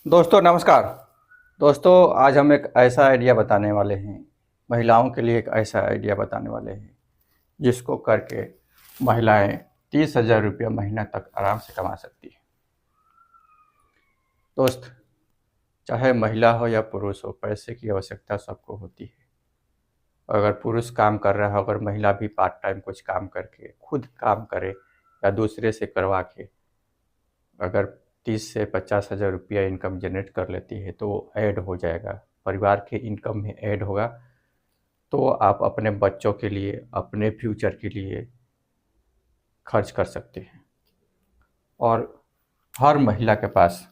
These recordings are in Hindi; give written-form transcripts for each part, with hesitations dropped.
दोस्तों नमस्कार। दोस्तों आज हम एक ऐसा आइडिया बताने वाले हैं, महिलाओं के लिए एक ऐसा आइडिया बताने वाले हैं जिसको करके महिलाएं 30,000 रुपया महीना तक आराम से कमा सकती है। दोस्त, चाहे महिला हो या पुरुष हो, पैसे की आवश्यकता सबको होती है। अगर पुरुष काम कर रहा है, अगर महिला भी पार्ट टाइम कुछ काम करके खुद काम करे या दूसरे से करवा के अगर 30 से 50 हज़ार रुपया इनकम जनरेट कर लेती है तो वो ऐड हो जाएगा, परिवार के इनकम में ऐड होगा। तो आप अपने बच्चों के लिए, अपने फ्यूचर के लिए खर्च कर सकते हैं। और हर महिला के पास,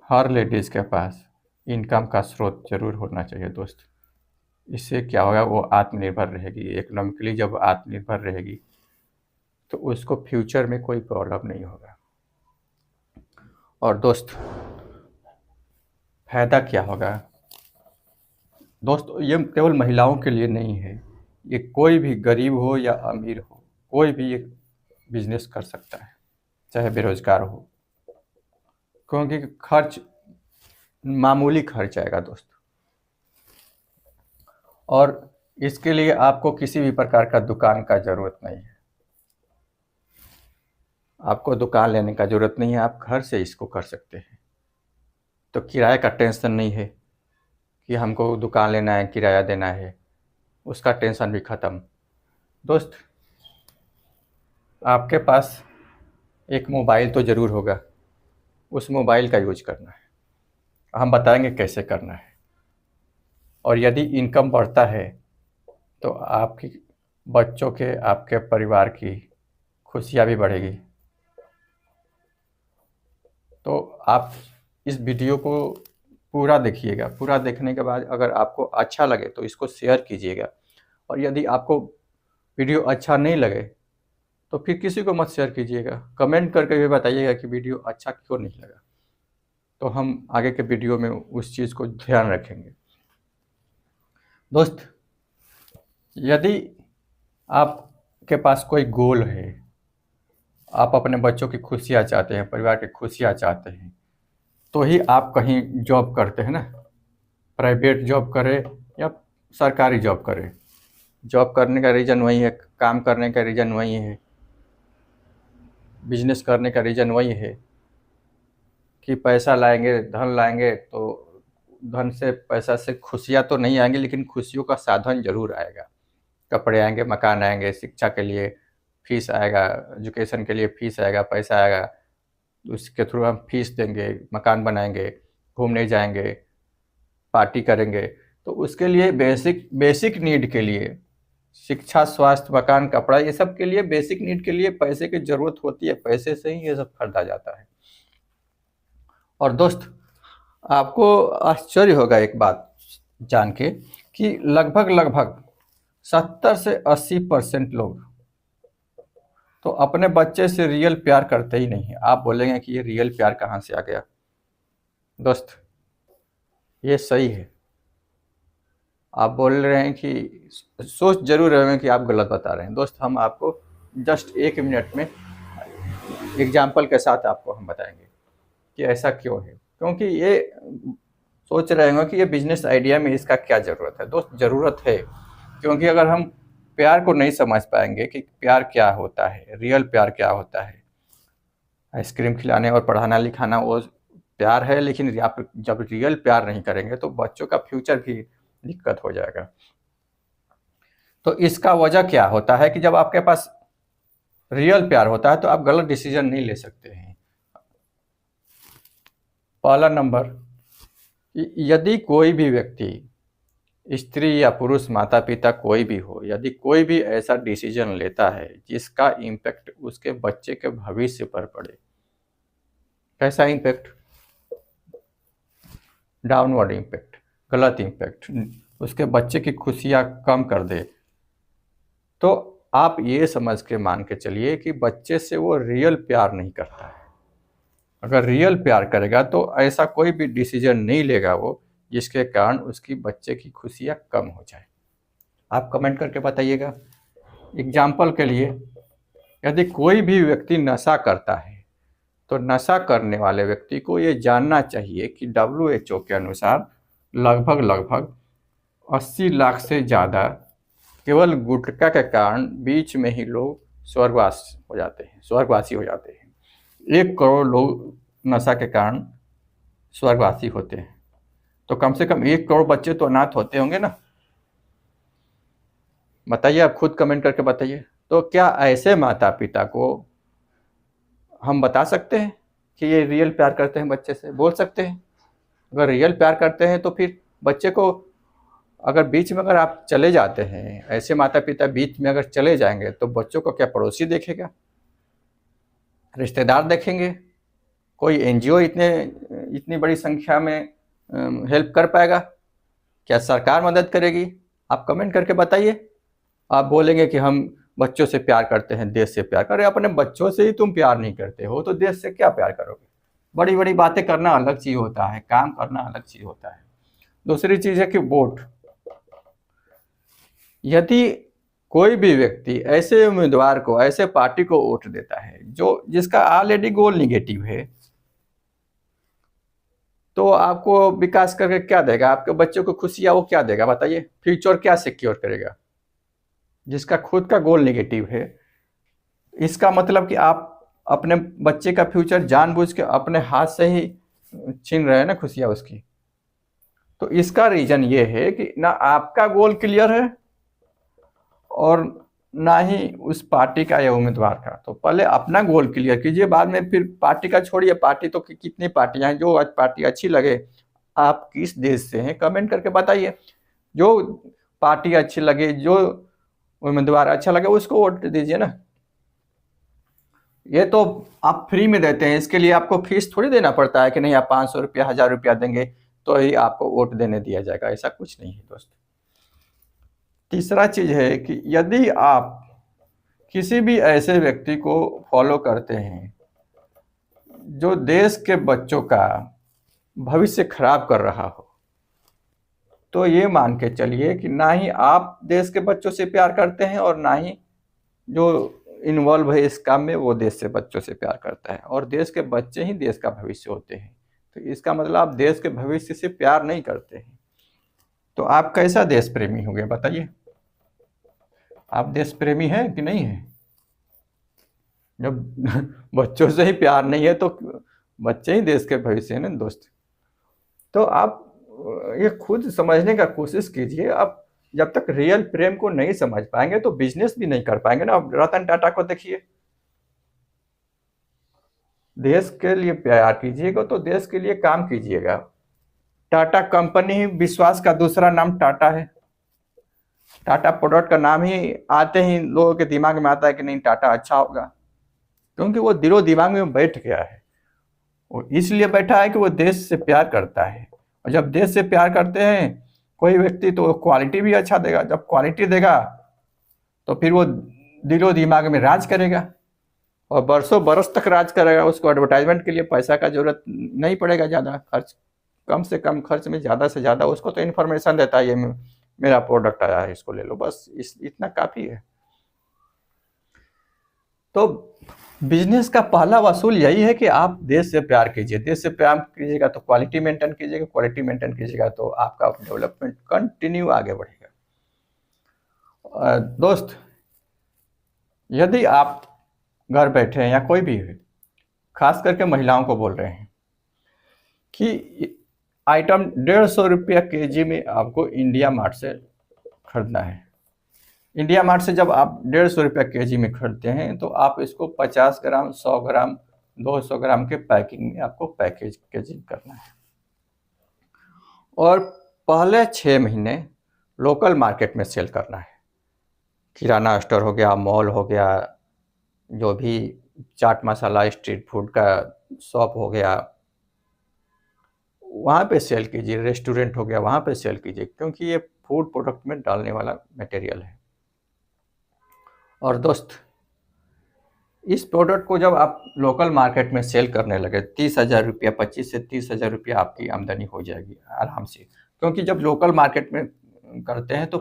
हर लेडीज़ के पास इनकम का स्रोत ज़रूर होना चाहिए दोस्त। इससे क्या होगा, वो आत्मनिर्भर रहेगी। इकोनॉमिकली जब आत्मनिर्भर रहेगी तो उसको फ्यूचर में कोई प्रॉब्लम नहीं होगा। और दोस्त, फ़ायदा क्या होगा दोस्त, ये केवल महिलाओं के लिए नहीं है। ये कोई भी गरीब हो या अमीर हो, कोई भी ये बिजनेस कर सकता है, चाहे बेरोजगार हो, क्योंकि खर्च मामूली खर्च आएगा दोस्त। और इसके लिए आपको किसी भी प्रकार का दुकान का ज़रूरत नहीं है। आपको दुकान लेने का ज़रूरत नहीं है, आप घर से इसको कर सकते हैं। तो किराए का टेंशन नहीं है कि हमको दुकान लेना है, किराया देना है, उसका टेंशन भी ख़त्म। दोस्त, आपके पास एक मोबाइल तो ज़रूर होगा, उस मोबाइल का यूज करना है। हम बताएंगे कैसे करना है। और यदि इनकम बढ़ता है तो आपकी बच्चों के, आपके परिवार की खुशियाँ भी बढ़ेगी। तो आप इस वीडियो को पूरा देखिएगा। पूरा देखने के बाद अगर आपको अच्छा लगे तो इसको शेयर कीजिएगा। और यदि आपको वीडियो अच्छा नहीं लगे तो फिर किसी को मत शेयर कीजिएगा। कमेंट करके भी बताइएगा कि वीडियो अच्छा क्यों नहीं लगा, तो हम आगे के वीडियो में उस चीज़ को ध्यान रखेंगे। दोस्त, यदि आपके पास कोई गोल है, आप अपने बच्चों की खुशियाँ चाहते हैं, परिवार की खुशियाँ चाहते हैं, तो ही आप कहीं जॉब करते हैं ना। प्राइवेट जॉब करें या सरकारी जॉब करें, जॉब करने का रीज़न वही है, काम करने का रीज़न वही है, बिजनेस करने का रीज़न वही है कि पैसा लाएंगे, धन लाएंगे। तो धन से, पैसा से खुशियाँ तो नहीं आएंगी, लेकिन खुशियों का साधन ज़रूर आएगा। कपड़े आएंगे, मकान आएंगे, शिक्षा के लिए फीस आएगा, एजुकेशन के लिए फीस आएगा, पैसा आएगा, उसके थ्रू हम फीस देंगे, मकान बनाएंगे, घूमने जाएंगे, पार्टी करेंगे। तो उसके लिए बेसिक बेसिक नीड के लिए, शिक्षा, स्वास्थ्य, मकान, कपड़ा, ये सब के लिए, बेसिक नीड के लिए पैसे की ज़रूरत होती है। पैसे से ही ये सब खरीदा जाता है। और दोस्त, आपको आश्चर्य होगा एक बात जान के कि लगभग लगभग 70 से 80% लोग तो अपने बच्चे से रियल प्यार करते ही नहीं है। आप बोलेंगे कि ये रियल प्यार कहाँ से आ गया। दोस्त, ये सही है। आप बोल रहे हैं कि सोच जरूर रहे हैं कि आप गलत बता रहे हैं। दोस्त, हम आपको जस्ट 1 मिनट में एग्जाम्पल के साथ आपको हम बताएंगे कि ऐसा क्यों है। क्योंकि ये सोच रहे होंगे कि ये बिजनेस आइडिया में इसका क्या ज़रूरत है। दोस्त, ज़रूरत है, क्योंकि अगर हम प्यार को नहीं समझ पाएंगे कि प्यार क्या होता है, रियल प्यार क्या होता है, आइसक्रीम खिलाने और पढ़ाना लिखाना वो प्यार है, लेकिन आप जब रियल प्यार नहीं करेंगे तो बच्चों का फ्यूचर भी दिक्कत हो जाएगा। तो इसका वजह क्या होता है कि जब आपके पास रियल प्यार होता है तो आप गलत डिसीजन नहीं ले सकते हैं। पहला नंबर, यदि कोई भी व्यक्ति, स्त्री या पुरुष, माता पिता कोई भी हो, यदि कोई भी ऐसा डिसीजन लेता है जिसका इम्पैक्ट उसके बच्चे के भविष्य पर पड़े, कैसा इम्पैक्ट? डाउनवर्ड इम्पैक्ट, गलत इम्पैक्ट, उसके बच्चे की खुशियाँ कम कर दे, तो आप ये समझ के मान के चलिए कि बच्चे से वो रियल प्यार नहीं करता है। अगर रियल प्यार करेगा तो ऐसा कोई भी डिसीजन नहीं लेगा वो जिसके कारण उसकी बच्चे की खुशियाँ कम हो जाए। आप कमेंट करके बताइएगा। एग्जाम्पल के लिए, यदि कोई भी व्यक्ति नशा करता है तो नशा करने वाले व्यक्ति को ये जानना चाहिए कि WHO के अनुसार लगभग 80 लाख से ज़्यादा केवल गुटखा के कारण बीच में ही लोग स्वर्गवासी हो जाते हैं। 1 करोड़ लोग नशा के कारण स्वर्गवासी होते हैं, तो कम से कम 1 करोड़ बच्चे तो अनाथ होते होंगे ना। बताइए, आप खुद कमेंट करके बताइए। तो क्या ऐसे माता पिता को हम बता सकते हैं कि ये रियल प्यार करते हैं बच्चे से? बोल सकते हैं? अगर रियल प्यार करते हैं तो फिर बच्चे को अगर बीच में अगर आप चले जाते हैं, ऐसे माता पिता बीच में अगर चले जाएंगे तो बच्चों को क्या पड़ोसी देखेगा, रिश्तेदार देखेंगे, कोई NGO इतनी बड़ी संख्या में हेल्प कर पाएगा? क्या सरकार मदद करेगी? आप कमेंट करके बताइए। आप बोलेंगे कि हम बच्चों से प्यार करते हैं, देश से प्यार करें। अपने बच्चों से ही तुम प्यार नहीं करते हो तो देश से क्या प्यार करोगे? बड़ी बड़ी बातें करना अलग चीज़ होता है, काम करना अलग चीज़ होता है। दूसरी चीज़ है कि वोट। यदि कोई भी व्यक्ति ऐसे उम्मीदवार को, ऐसे पार्टी को वोट देता है जिसका ऑलरेडी गोल निगेटिव है, तो आपको विकास करके क्या देगा? आपके बच्चों को खुशियाँ वो क्या देगा? बताइए, फ्यूचर क्या सिक्योर करेगा? जिसका खुद का गोल नेगेटिव है, इसका मतलब कि आप अपने बच्चे का फ्यूचर जानबूझ के अपने हाथ से ही छीन रहे हैं ना खुशियाँ उसकी। तो इसका रीजन ये है कि ना आपका गोल क्लियर है और ना ही उस पार्टी का या उम्मीदवार का। तो पहले अपना गोल क्लियर कीजिए, बाद में फिर पार्टी का छोड़िए। पार्टी तो कितनी पार्टियां हैं, जो आज पार्टी अच्छी लगे। आप किस देश से हैं कमेंट करके बताइए। जो पार्टी अच्छी लगे, जो उम्मीदवार अच्छा लगे, उसको वोट दीजिए ना। ये तो आप फ्री में देते हैं, इसके लिए आपको फीस थोड़ी देना पड़ता है कि नहीं आप 500 रुपया 1000 रुपया देंगे तो ही आपको वोट देने दिया जाएगा। ऐसा कुछ नहीं है दोस्त। तीसरा चीज है कि यदि आप किसी भी ऐसे व्यक्ति को फॉलो करते हैं जो देश के बच्चों का भविष्य खराब कर रहा हो, तो ये मान के चलिए कि ना ही आप देश के बच्चों से प्यार करते हैं और ना ही जो इन्वॉल्व है इस काम में वो देश से बच्चों से प्यार करता है। और देश के बच्चे ही देश का भविष्य होते हैं, तो इसका मतलब आप देश के भविष्य से प्यार नहीं करते हैं। तो आप कैसा देश प्रेमी हो गए बताइए? आप देश प्रेमी हैं कि नहीं है? जब बच्चों से ही प्यार नहीं है तो बच्चे ही देश के भविष्य है ना दोस्त। तो आप ये खुद समझने का कोशिश कीजिए। आप जब तक रियल प्रेम को नहीं समझ पाएंगे तो बिजनेस भी नहीं कर पाएंगे ना। अब रतन टाटा को देखिए, देश के लिए प्यार कीजिएगा तो देश के लिए काम कीजिएगा। टाटा कंपनी ही विश्वास का दूसरा नाम टाटा है। टाटा प्रोडक्ट का नाम ही आते ही लोगों के दिमाग में आता है कि नहीं टाटा अच्छा होगा, क्योंकि वो दिलो दिमाग में बैठ गया है। वो इसलिए बैठा है कि वो देश से प्यार करता है। और जब देश से प्यार करते हैं कोई व्यक्ति तो क्वालिटी भी अच्छा देगा। जब क्वालिटी देगा तो फिर वो दिलो दिमाग में राज करेगा और बरसों बरस तक राज करेगा। उसको एडवर्टाइजमेंट के लिए पैसा का जरूरत नहीं पड़ेगा, ज़्यादा खर्च, कम से कम खर्च में ज़्यादा से ज़्यादा उसको तो इन्फॉर्मेशन देता है, ये मेरा प्रोडक्ट आया है इसको ले लो, बस इतना काफ़ी है। तो बिजनेस का पहला वसूल यही है कि आप देश से प्यार कीजिए। देश से प्यार कीजिएगा तो क्वालिटी मेंटेन कीजिएगा, क्वालिटी मेंटेन कीजिएगा तो आपका डेवलपमेंट कंटिन्यू आगे बढ़ेगा। दोस्त, यदि आप घर बैठे हैं या कोई भी है, खास करके महिलाओं को बोल रहे हैं कि आइटम 150 रुपया kg में आपको इंडिया मार्ट से खरीदना है। इंडिया मार्ट से जब आप 150 रुपया kg में खरीदते हैं तो आप इसको 50 ग्राम, 100 ग्राम, 200 ग्राम के पैकिंग में आपको पैकेजिंग करना है। और पहले 6 महीने लोकल मार्केट में सेल करना है। किराना स्टोर हो गया, मॉल हो गया, जो भी चाट मसाला स्ट्रीट फूड का शॉप हो गया, वहाँ पे सेल कीजिए। रेस्टोरेंट हो गया, वहाँ पे सेल कीजिए, क्योंकि ये फूड प्रोडक्ट में डालने वाला मटेरियल है। और दोस्त, इस प्रोडक्ट को जब आप लोकल मार्केट में सेल करने लगे 30,000 रुपया, 25 से 30,000 रुपया आपकी आमदनी हो जाएगी आराम से। क्योंकि जब लोकल मार्केट में करते हैं तो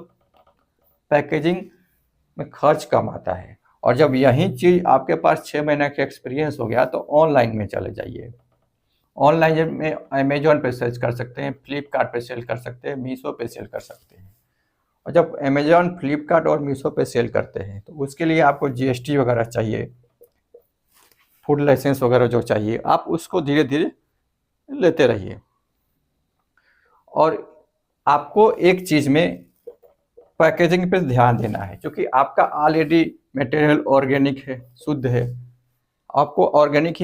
पैकेजिंग में खर्च कम आता है और जब यही चीज़ आपके पास 6 महीने का एक्सपीरियंस हो गया तो ऑनलाइन में चले जाइए। ऑनलाइन में अमेजोन पे सेल कर सकते हैं, फ्लिपकार्ट पे सेल कर सकते हैं, मीशो पे सेल कर सकते हैं। और जब अमेजोन, फ्लिपकार्ट और मीशो पे सेल करते हैं तो उसके लिए आपको जीएसटी वगैरह चाहिए, फूड लाइसेंस वगैरह जो चाहिए, आप उसको धीरे धीरे लेते रहिए। और आपको एक चीज़ में पैकेजिंग पे ध्यान देना है, क्योंकि आपका ऑलरेडी मटेरियल ऑर्गेनिक है, शुद्ध है। आपको ऑर्गेनिक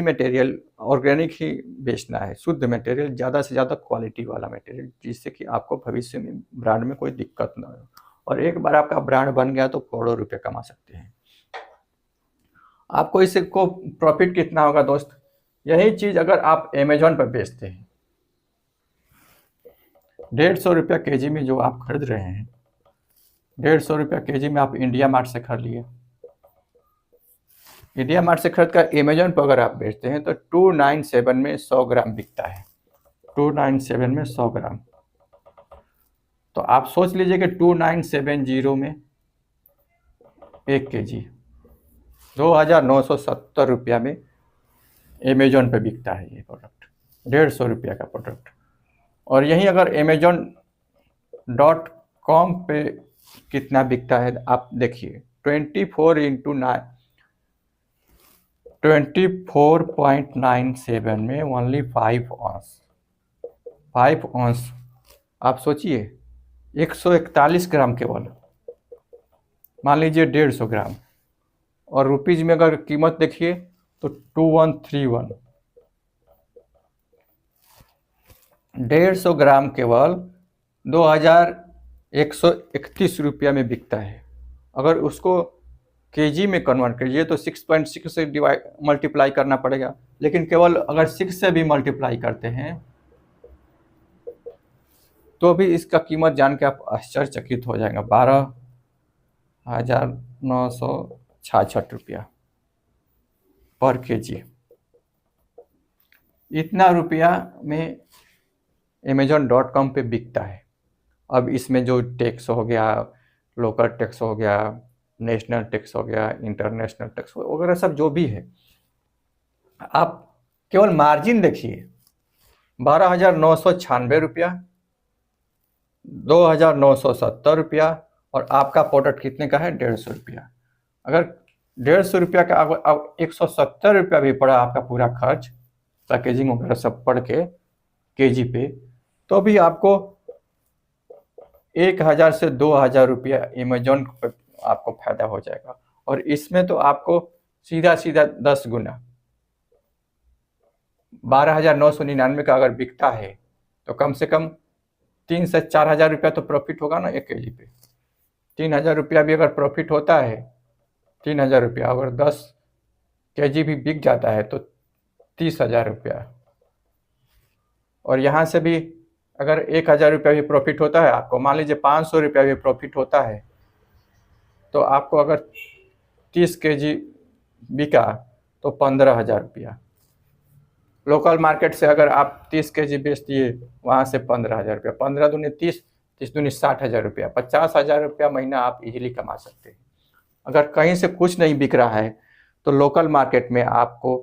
ही बेचना है, शुद्ध मटेरियल, ज़्यादा से ज़्यादा क्वालिटी वाला मटेरियल, जिससे कि आपको भविष्य में ब्रांड में कोई दिक्कत ना हो। और एक बार आपका ब्रांड बन गया तो करोड़ों रुपए कमा सकते हैं। आपको इससे को प्रॉफिट कितना होगा दोस्त? यही चीज़ अगर आप अमेजोन पर बेचते हैं, 150 रुपया केजी में जो आप खरीद रहे हैं, 150 रुपया केजी में आप इंडिया मार्ट से खरीद लिए। इंडिया मार्ट से खरीद कर अमेजोन पर अगर आप बेचते हैं तो 297 में 100 ग्राम बिकता है। 297 में 100 ग्राम, तो आप सोच लीजिए कि 2970 में 1 केजी 2970 रुपया में अमेजोन पे बिकता है ये प्रोडक्ट, 150 रुपया का प्रोडक्ट। और यहीं अगर amazon.com पे कितना बिकता है आप देखिए, 24.97 में ओनली 5 ऑन्स। आप सोचिए 141 ग्राम केवल, मान लीजिए 150 ग्राम, और रुपीज में अगर कीमत देखिए तो 2131। 150 ग्राम केवल 2131 रुपया में बिकता है। अगर उसको केजी में कन्वर्ट करिए तो 6.6 से मल्टीप्लाई करना पड़ेगा, लेकिन केवल अगर 6 से भी मल्टीप्लाई करते हैं तो भी इसका कीमत जान के आप आश्चर्यचकित हो जाएगा, 12,966 रुपया पर केजी। इतना रुपया में amazon.com पे बिकता है। अब इसमें जो टैक्स हो गया, लोकल टैक्स हो गया, नेशनल टैक्स हो गया, इंटरनेशनल टैक्स वगैरह सब जो भी है, आप केवल मार्जिन देखिए, 12,996 रुपया, 2,970 रुपया, और आपका प्रोडक्ट कितने का है? 150 रुपया। अगर 150 रुपया का अब 170 रुपया भी पड़ा आपका पूरा खर्च, पैकेजिंग वगैरह सब पड़ के केजी पे, तो भी आपको 1,000 से 2,000 रुपया अमेजोन पर आपको फायदा हो जाएगा। और इसमें तो आपको सीधा 10 गुना, 12,999 का अगर बिकता है तो कम से कम 3 से 4,000 रुपया तो प्रॉफिट होगा ना एक केजी पे। 3,000 रुपया भी अगर प्रॉफिट होता है, 3,000 रुपया अगर 10 केजी भी बिक जाता है तो 30,000 रुपया। और यहाँ से भी अगर 1,000 रुपया भी प्रॉफिट होता है आपको, मान लीजिए 500 रुपया भी प्रॉफिट होता है, तो आपको अगर 30 केजी बिका तो 15,000 रुपया। लोकल मार्केट से अगर आप 30 केजी बेच दिए, वहाँ से 15,000 रुपया, 15 दूनी 30, 30 दूनी 60,000 रुपया, 50,000 रुपया महीना आप इजीली कमा सकते हैं। अगर कहीं से कुछ नहीं बिक रहा है तो लोकल मार्केट में आपको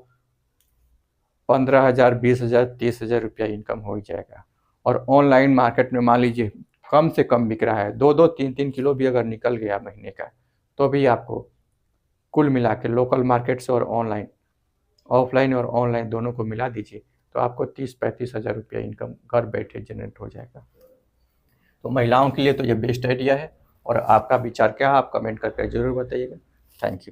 15,000, 20,000, 30,000 रुपया इनकम हो ही जाएगा। और ऑनलाइन मार्केट में मान लीजिए कम से कम बिक रहा है, 2-2, 3-3 किलो भी अगर निकल गया महीने का, तो भी आपको कुल मिला के लोकल मार्केट से और ऑनलाइन, ऑफलाइन और ऑनलाइन दोनों को मिला दीजिए तो आपको 30-35,000 रुपया इनकम घर बैठे जनरेट हो जाएगा। तो महिलाओं के लिए तो ये बेस्ट आइडिया है। और आपका विचार क्या है आप कमेंट करके ज़रूर बताइएगा। Thank you.